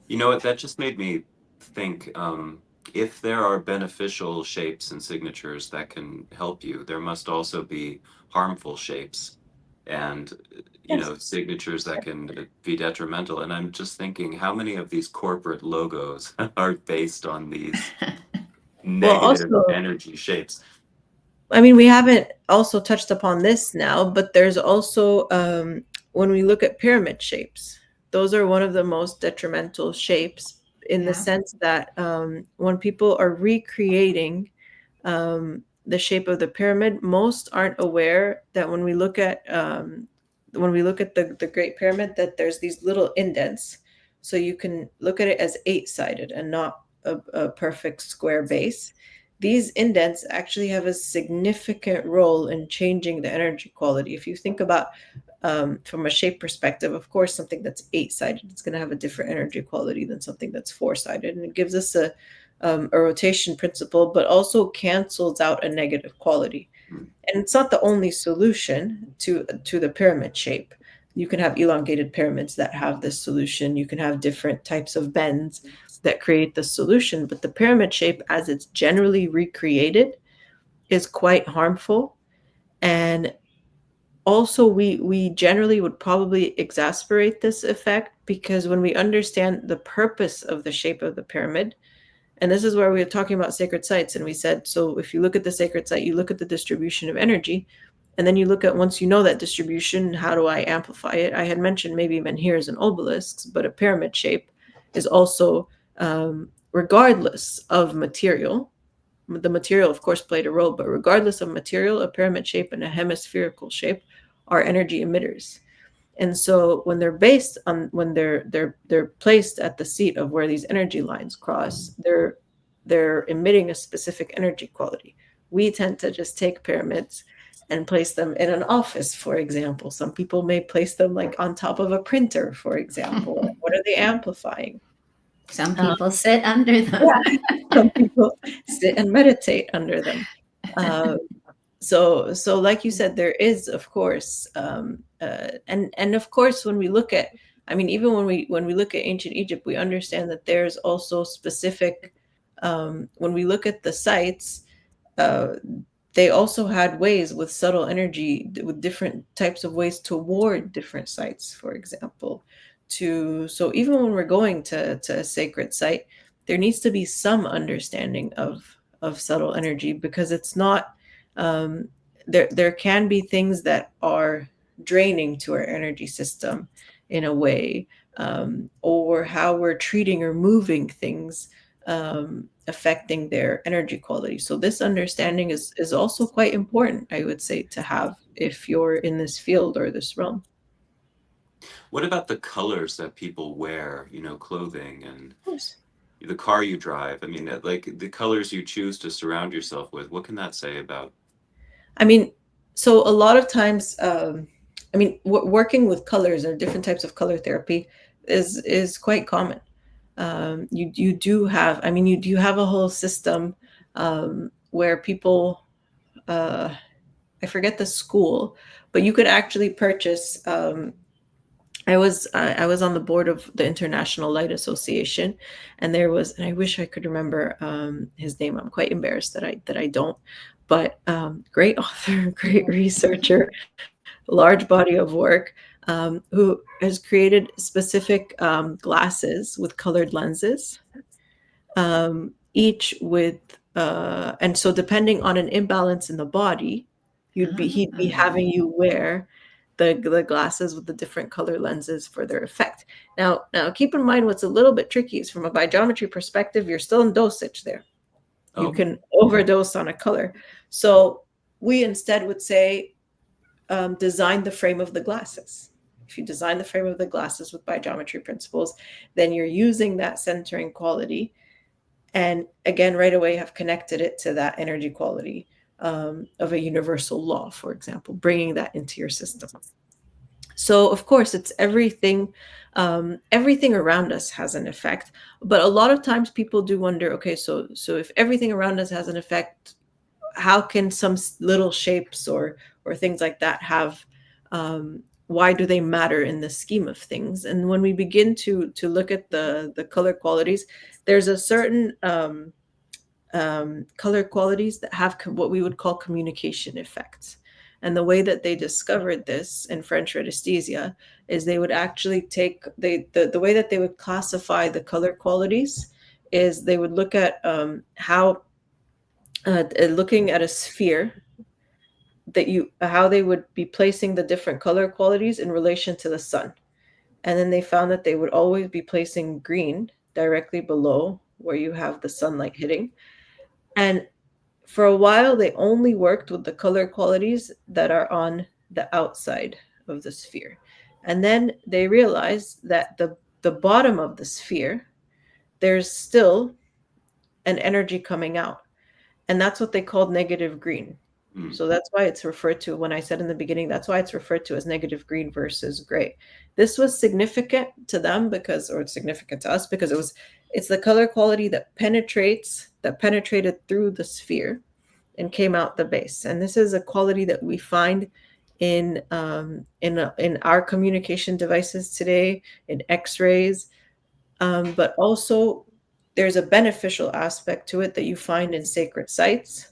You know what? That just made me think. if there are beneficial shapes and signatures that can help you, there must also be harmful shapes and Yes. signatures that can be detrimental. And I'm just thinking, how many of these corporate logos are based on these Well, negative also, energy shapes? I mean, we haven't also touched upon this now, but there's also when we look at pyramid shapes, those are one of the most detrimental shapes in the Yeah. sense that when people are recreating the shape of the pyramid, most aren't aware that when we look at the Great Pyramid, that there's these little indents, so you can look at it as eight-sided and not a perfect square base. These indents actually have a significant role in changing the energy quality. If you think about from a shape perspective, of course, something that's eight-sided, it's going to have a different energy quality than something that's four-sided, and it gives us a rotation principle, but also cancels out a negative quality. Hmm. And it's not the only solution to the pyramid shape. You can have elongated pyramids that have this solution. You can have different types of bends that create the solution, but the pyramid shape, as it's generally recreated, is quite harmful. And also, we generally would probably exasperate this effect because when we understand the purpose of the shape of the pyramid, and this is where we were talking about sacred sites, and we said, so if you look at the sacred site, you look at the distribution of energy, and then you look at, once you know that distribution, how do I amplify it? I had mentioned maybe menhirs and obelisks, but a pyramid shape is also, regardless of material, the material, of course, played a role, but regardless of material, a pyramid shape and a hemispherical shape are energy emitters. And so when they're based on, when they're placed at the seat of where these energy lines cross, they're emitting a specific energy quality. We tend to just take pyramids and place them in an office, for example. Some people may place them like on top of a printer, for example. What are they amplifying? Some people sit under them. Yeah, some people sit and meditate under them. Uh, so like you said, there is, of course, and of course, when we look at, I mean, even when we look at ancient Egypt, we understand that there's also specific, when we look at the sites, uh, they also had ways with subtle energy, with different types of ways to ward different sites, for example. So even when we're going to a sacred site, there needs to be some understanding of subtle energy, because it's not, um, there can be things that are draining to our energy system in a way, or how we're treating or moving things, affecting their energy quality. So this understanding is also quite important, I would say, to have if you're in this field or this realm. What about the colors that people wear, clothing and Of course. the car you drive? I mean, like the colors you choose to surround yourself with, what can that say about? I mean, so a lot of times, I mean, working with colors or different types of color therapy is quite common. You do have, I mean, you do have a whole system where people, uh, I forget the school, but you could actually purchase. I was on the board of the International Light Association, and there was, and I wish I could remember his name. I'm quite embarrassed that I don't, but great author, great researcher, large body of work, who has created specific glasses with colored lenses, each with, and so depending on an imbalance in the body, he'd be having you wear the glasses with the different color lenses for their effect. Now keep in mind, what's a little bit tricky is, from a biogeometry perspective, you're still in dosage there. You Oh, can overdose on a color. So we instead would say, design the frame of the glasses. If you design the frame of the glasses with biogeometry principles, then you're using that centering quality, and again, right away have connected it to that energy quality of a universal law, for example, bringing that into your system. So of course, it's everything. Everything around us has an effect, but a lot of times people do wonder, okay, so if everything around us has an effect, how can some little shapes or things like that have, why do they matter in the scheme of things? And when we begin to look at the color qualities, there's a certain color qualities that have what we would call communication effects. And the way that they discovered this in French radiesthesia is they would actually take the way that they would classify the color qualities is they would look at how looking at a sphere how they would be placing the different color qualities in relation to the sun. And then they found that they would always be placing green directly below where you have the sunlight hitting. And for a while, they only worked with the color qualities that are on the outside of the sphere. And then they realized that the bottom of the sphere, there's still an energy coming out. And that's what they called negative green. So that's why it's referred to, when I said in the beginning, that's why it's referred to as negative green versus gray. This was significant to them because, or it's significant to us because it's the color quality that penetrated through the sphere and came out the base. And this is a quality that we find in our communication devices today, in X-rays, but also there's a beneficial aspect to it that you find in sacred sites,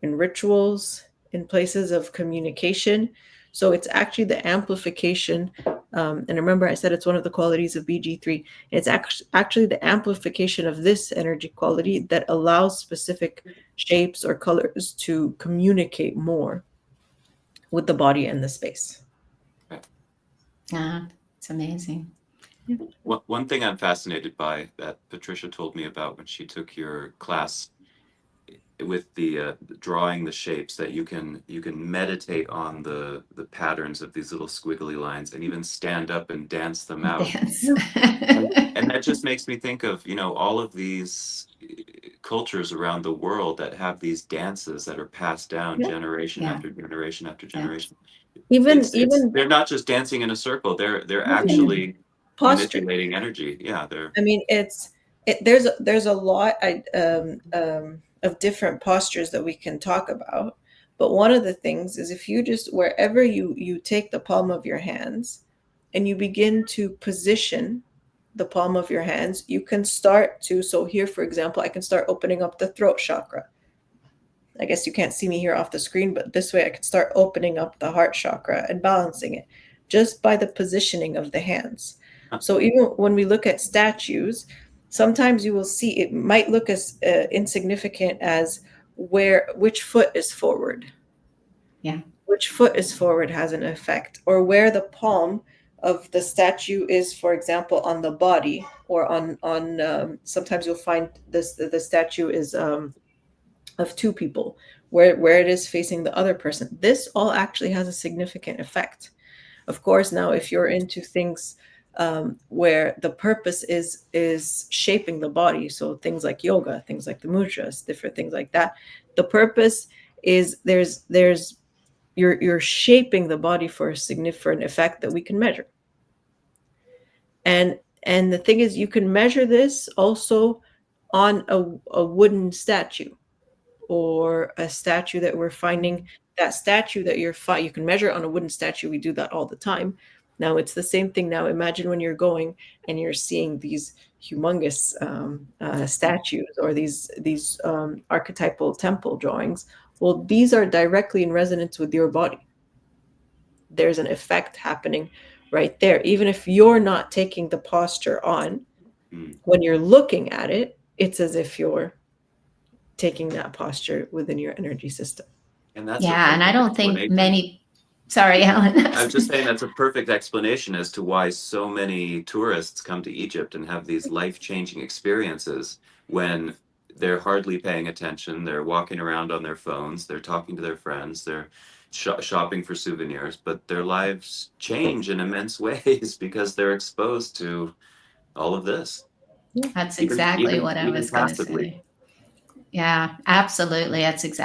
in rituals, in places of communication. So it's actually the amplification. And remember, I said it's one of the qualities of BG3. It's actually the amplification of this energy quality that allows specific shapes or colors to communicate more with the body and the space. It's amazing. One thing I'm fascinated by that Patricia told me about when she took your class with the drawing the shapes, that you can meditate on the patterns of these little squiggly lines and even stand up and dance them out. And that just makes me think of, all of these cultures around the world that have these dances that are passed down generation after generation after generation. Even they're not just dancing in a circle, they're actually manipulating energy. I mean, there's a lot of different postures that we can talk about, but one of the things is if you just, wherever you take the palm of your hands and you begin to position the palm of your hands, you can start to, so here for example, I can start opening up the throat chakra. I guess you can't see me here off the screen, but this way I can start opening up the heart chakra and balancing it just by the positioning of the hands. So even when we look at statues, sometimes you will see it might look as insignificant as which foot is forward. Yeah. Which foot is forward has an effect, or where the palm of the statue is, for example, on the body, or on sometimes you'll find the statue is of two people, where it is facing the other person. This all actually has a significant effect. Of course, now if you're into things where the purpose is shaping the body, so things like yoga, things like the mudras, different things like that, the purpose is you're shaping the body for a significant effect that we can measure. And the thing is, you can measure this also on a wooden statue, or a statue that we're finding. That statue that you can measure on a wooden statue. We do that all the time. Now it's the same thing. Now imagine when you're going and you're seeing these humongous statues, or these archetypal temple drawings. Well, these are directly in resonance with your body. There's an effect happening right there. Even if you're not taking the posture on, when you're looking at it, it's as if you're taking that posture within your energy system. And that's and I don't think many. Sorry, Allan. I was just saying that's a perfect explanation as to why so many tourists come to Egypt and have these life-changing experiences when they're hardly paying attention. They're walking around on their phones. They're talking to their friends. They're shopping for souvenirs, but their lives change in immense ways because they're exposed to all of this. That's exactly what I was going to say. Yeah, absolutely.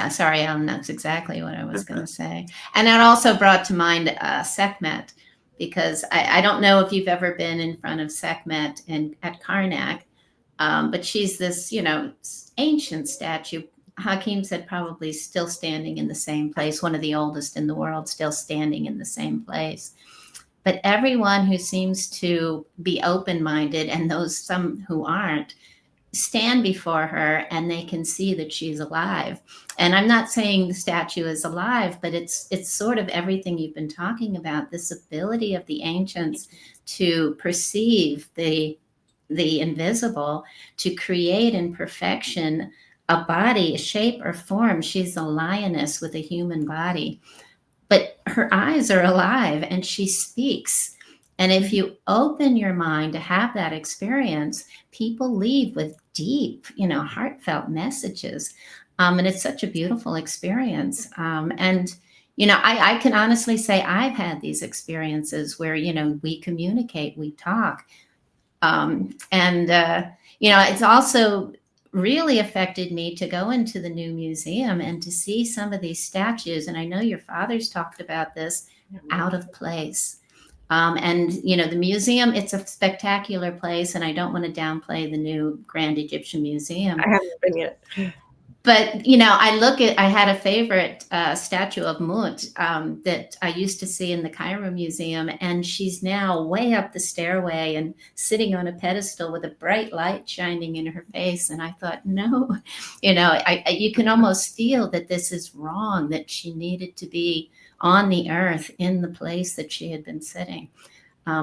Sorry, Allan, that's exactly what I was going to say. And that also brought to mind Sekhmet, because I don't know if you've ever been in front of Sekhmet at Karnak, but she's this, ancient statue. Hakeem said probably still standing in the same place, one of the oldest in the world, still standing in the same place. But everyone who seems to be open-minded, and some who aren't, stand before her and they can see that she's alive. And I'm not saying the statue is alive, but it's sort of everything you've been talking about, this ability of the ancients to perceive the invisible, to create in perfection a body, a shape or form. She's a lioness with a human body, but her eyes are alive and she speaks. And if you open your mind to have that experience, people leave with deep, heartfelt messages. And it's such a beautiful experience. And I can honestly say I've had these experiences where, we communicate, we talk. It's also really affected me to go into the new museum and to see some of these statues. And I know your father's talked about this, out of place. The museum, it's a spectacular place, and I don't want to downplay the new Grand Egyptian Museum. I haven't been yet. But, I had a favorite statue of Mut that I used to see in the Cairo Museum, and she's now way up the stairway and sitting on a pedestal with a bright light shining in her face. And I thought, no, you can almost feel that this is wrong, that she needed to be on the earth in the place that she had been sitting.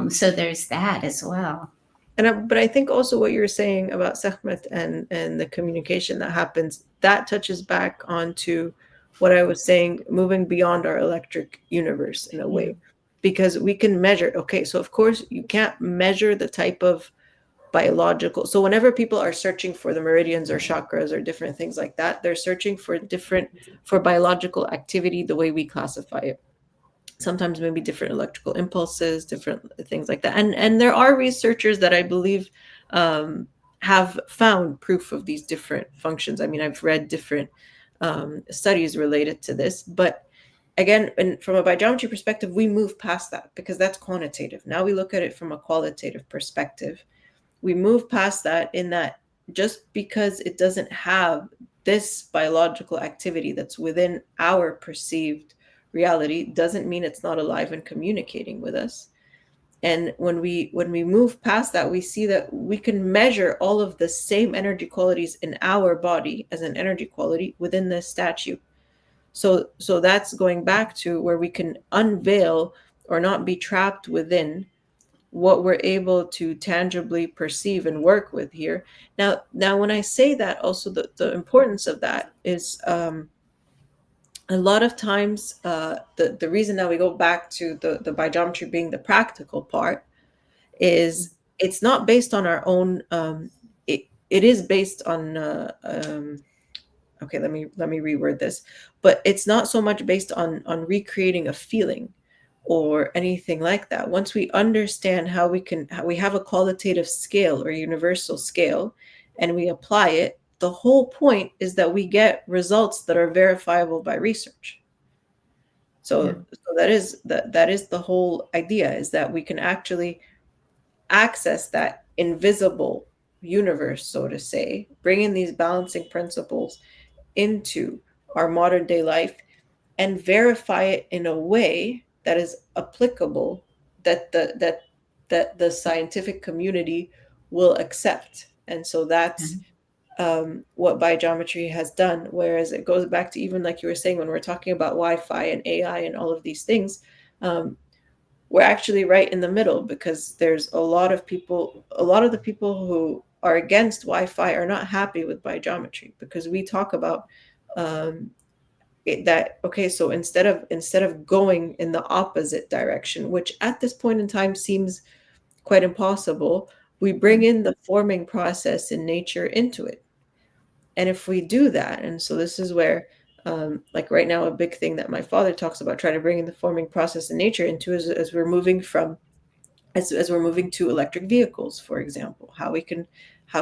So there's that as well. But I think also what you're saying about Sekhmet and the communication that happens, that touches back onto what I was saying, moving beyond our electric universe in a way, because we can measure. Okay, so of course you can't measure the type of biological. So whenever people are searching for the meridians or chakras or different things like that, they're searching for biological activity, the way we classify it. Sometimes maybe different electrical impulses, different things like that. And there are researchers that I believe have found proof of these different functions. I mean, I've read different studies related to this, but again, and from a biogeometry perspective, we move past that because that's quantitative. Now we look at it from a qualitative perspective. We move past that in that just because it doesn't have this biological activity that's within our perceived reality doesn't mean it's not alive and communicating with us. And when we move past that, we see that we can measure all of the same energy qualities in our body as an energy quality within the statue. So that's going back to where we can unveil or not be trapped within what we're able to tangibly perceive and work with here. Now when I say that, also the importance of that is a lot of times, the reason that we go back to the biogeometry being the practical part is it's not based on our own. It is based on. Okay, let me reword this. But it's not so much based on recreating a feeling or anything like that. Once we understand how we have a qualitative scale or universal scale, and we apply it, the whole point is that we get results that are verifiable by research. So that is the whole idea, is that we can actually access that invisible universe, so to say, bring in these balancing principles into our modern day life and verify it in a way that is applicable, that the scientific community will accept. And so that's what biogeometry has done. Whereas it goes back to, even like you were saying, when we're talking about Wi-Fi and AI and all of these things, we're actually right in the middle, because there's a lot of the people who are against Wi-Fi are not happy with biogeometry, because we talk about that, okay, so instead of going in the opposite direction, which at this point in time seems quite impossible, we bring in the forming process in nature into it. And if we do that, and so this is where, like right now, a big thing that my father talks about trying to bring in the forming process in nature into is as we're moving to electric vehicles, for example, how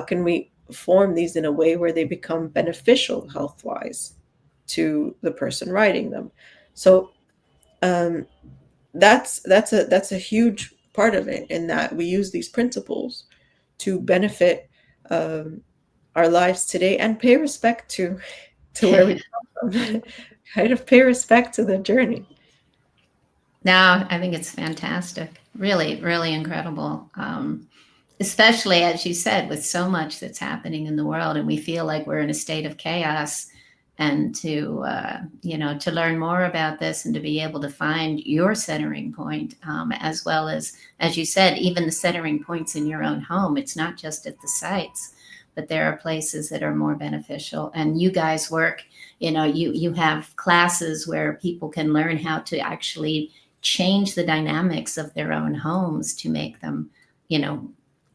can we form these in a way where they become beneficial health-wise to the person riding them. So that's a huge part of it, in that we use these principles to benefit our lives today and pay respect to where we come from. Kind of pay respect to the journey. No, I think it's fantastic. Really, really incredible. especially as you said, with so much that's happening in the world, and we feel like we're in a state of chaos. And to to learn more about this and to be able to find your centering point, as well as you said, even the centering points in your own home. It's not just at the sites, but there are places that are more beneficial. And you guys work, you have classes where people can learn how to actually change the dynamics of their own homes to make them,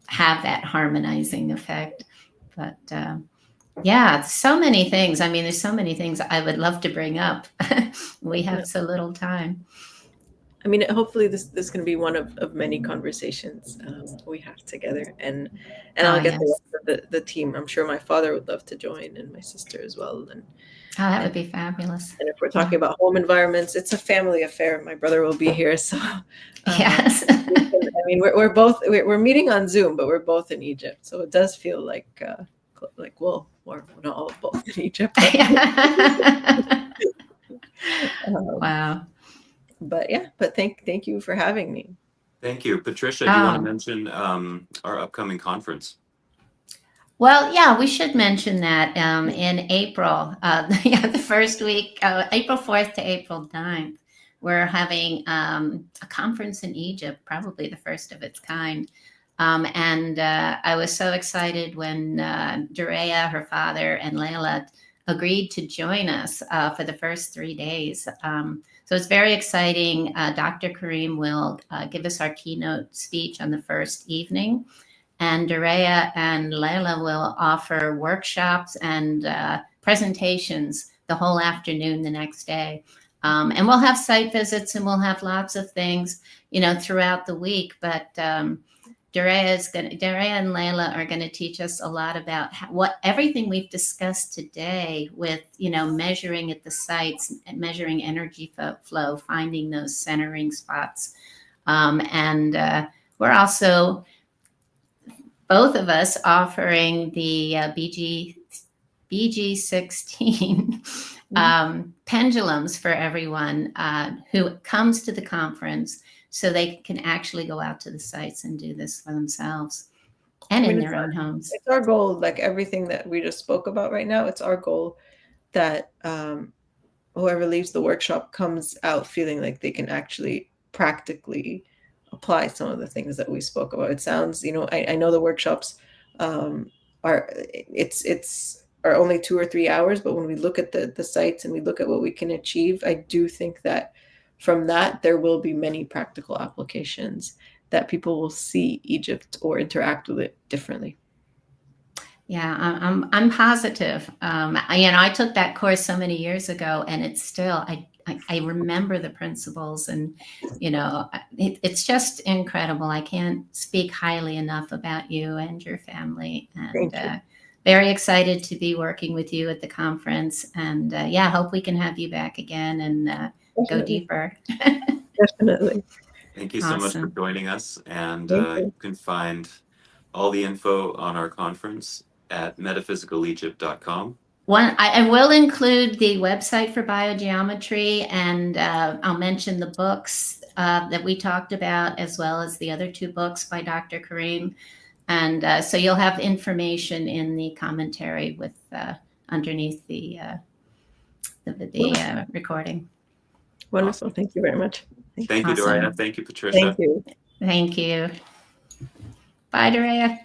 have that harmonizing effect. But yeah, so many things. I mean, there's so many things I would love to bring up. We have so little time. I mean, hopefully this can be one of many conversations we have together, and I'll get the rest of the team. I'm sure my father would love to join, and my sister as well. And that would be fabulous. And if we're talking about home environments, it's a family affair. My brother will be here, so yes. I mean, we're meeting on Zoom, but we're both in Egypt, so it does feel like well, we're not all both in Egypt. Wow. But thank you for having me. Thank you. Patricia, do you want to mention our upcoming conference? Well, yeah, we should mention that in April, the first week, April 4th to April 9th, we're having a conference in Egypt, probably the first of its kind. And I was so excited when Doreya, her father, and Layla agreed to join us for the first 3 days. So it's very exciting. Dr. Karim will give us our keynote speech on the first evening. And Doreya and Layla will offer workshops and presentations the whole afternoon the next day. And we'll have site visits and we'll have lots of things, throughout the week. But Doreya and Layla are going to teach us a lot about everything we've discussed today with, measuring at the sites, measuring energy flow, finding those centering spots. And we're also, both of us, offering the BG16 pendulums for everyone who comes to the conference, so they can actually go out to the sites and do this for themselves and in their own homes. It's our goal, like everything that we just spoke about right now, it's our goal that whoever leaves the workshop comes out feeling like they can actually practically apply some of the things that we spoke about. It sounds, I know the workshops are only 2 or 3 hours, but when we look at the sites and we look at what we can achieve, I do think that from that there will be many practical applications that people will see Egypt or interact with it differently. Yeah, I'm positive. I took that course so many years ago, and it's still I remember the principles, and it's just incredible. I can't speak highly enough about you and your family, and very excited to be working with you at the conference. And hope we can have you back again and go deeper. Definitely. Thank you so much for joining us, and you can find all the info on our conference at metaphysicalegypt.com. I will include the website for BioGeometry, and I'll mention the books that we talked about, as well as the other 2 books by Dr. Karim. And so you'll have information in the commentary with underneath the recording. Wonderful. Awesome. Thank you very much. Thank you, Doreya. Thank you, Patricia. Thank you. Thank you. Bye, Doreya.